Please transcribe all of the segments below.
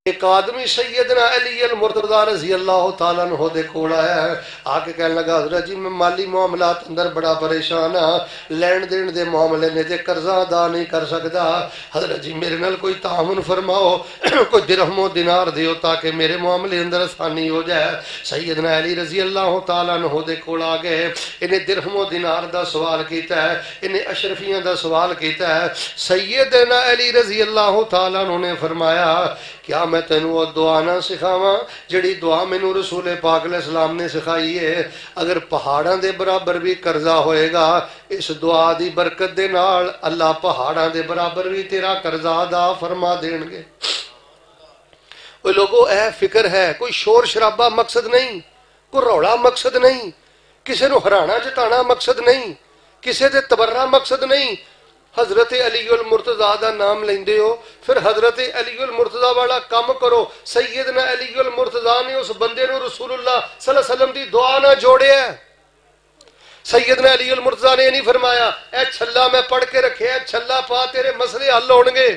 ایک آدمی سیدنا علی المرتضی رضی اللہ تعالیٰ عنہ دے کول آیا ہے، آکے کہنے لگا حضرت جی میں مالی معاملات اندر بڑا پریشان ہاں، لین دین دے معاملے نے تے قرضہ ادا نہیں کر سکدا، حضرت جی میرے نال کوئی تعاون فرماؤ، کوئی درہم و دینار دیو تاکہ میرے معاملے اندر آسانی ہو جائے۔ سیدنا علی رضی اللہ تعالیٰ عنہ دے کول آ گئے، انہیں درہم و دینار دا سوال کیتا ہے، انہیں اشرفیاں دا سوال کیتا ہے۔ سیدنا علی رضی اللہ تعالیٰ عنہ نے فرمایا کیا میں تینوں وہ دعا نہ سکھاواں جڑی دعا مینوں رسول پاک علیہ السلام نے سکھائی ہے؟ اگر پہاڑاں دے برابر بھی قرضہ ہوئے گا اس دعا دی برکت دے نال اللہ پہاڑاں دے برابر بھی تیرا قرضہ ادا فرما دین گے۔ وہ لوگوں اے فکر ہے، کوئی شور شرابہ مقصد نہیں، کوئی روڑا مقصد نہیں، کسی نو ہرانا جتانا مقصد نہیں، کسی دے تبرہ مقصد نہیں۔ حضرت علی المرتضی دا نام لیندے ہو پھر حضرت علی المرتضی والا کام کرو۔ سیدنا علی المرتضی نے اس بندے نو رسول اللہ صلی اللہ علیہ وسلم دی دعا نہ جوڑے ہے۔ سیدنا علی المرتضی نے نہیں فرمایا اے چھلا میں پڑھ کے رکھے اے چھلا پا تیرے مسئلے حل ہونگے۔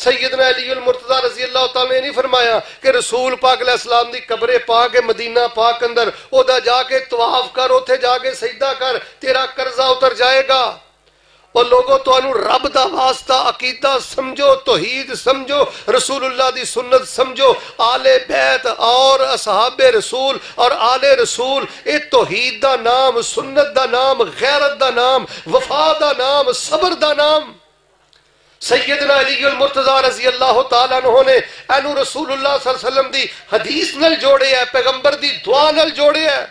سیدنا علی المرتضی رضی اللہ تعالیٰ نے نہیں فرمایا کہ رسول پاک علیہ السلام دی قبر پاک مدینہ پاک اندر او دا جا کے طواف کر، اوتھے جا کے سجدہ کر، تیرا قرضہ اتر جائے گا۔ اور لوگوں تو انہوں رب دا واسطہ عقیدہ سمجھو، توحید سمجھو، رسول اللہ دی سنت سمجھو، آل بیت اور اصحاب رسول اور آل رسول، اے توحید دا نام، سنت دا نام، غیرت دا نام، وفا دا نام، صبر دا نام۔ سیدنا علی المرتضی رضی اللہ تعالیٰ عنہ نے اینو رسول اللہ صلی اللہ علیہ وسلم دی حدیث نل جوڑے ہے، پیغمبر دی دعا نل جوڑے ہے۔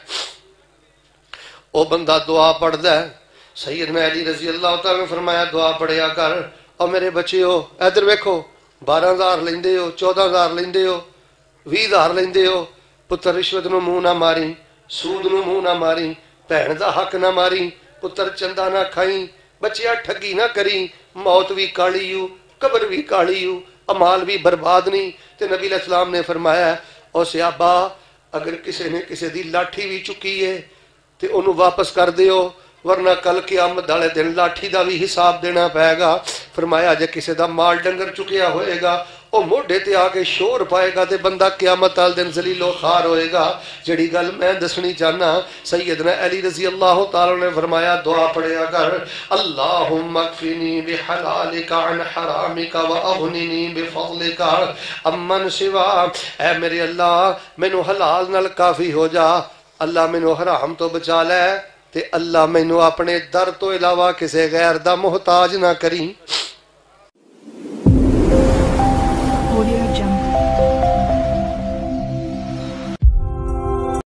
او بندہ دعا پڑھ دے، سیدنا علی رضی اللہ تعالیٰ نے فرمایا دعا پڑھیا کر۔ اور میرے بچے ہو ادھر ویکھو، 12,000 لیندے ہو، 14,000 لیندے ہو، 20,000 لیندے ہو، پتر رشوت نو منہ نہ ماری، سود نو منہ نہ ماری، بہن دا حق نہ ماری، پتر چندہ نہ کھائیں، بچیا ٹھگی نہ کریں، موت بھی کالی ہو، قبر بھی کالی ہو، امال بھی برباد نہیں۔ تے نبی علیہ السلام نے فرمایا او صحابہ اگر کسی نے کسی دی لاٹھی بھی چکی ہے تے انہوں واپس کر دیو، ورنہ کل قیامت والے دن لاٹھی دا بھی حساب دینا پائے گا۔ فرمایا جے کسی دا مال ڈنگر چکیا ہوئے گا او موڈے تے آگے شور پائے گا تے بندہ قیامت والے دن ذلیل و خوار ہوئے گا۔ جڑی گل میں دسنی چاہنا، سیدنا علی رضی اللہ تعالی نے فرمایا دعا پڑھیا کر، اللہم اکفنی بحلالک عن حرامک واغننی بفضلک امن سوا۔ اے میرے اللہ مینو حلال نال کافی ہو جا، اللہ مینو حرام تو بچا لے، تے اللہ مینو اپنے در تو علاوہ کسی غیر دا محتاج نہ کریں۔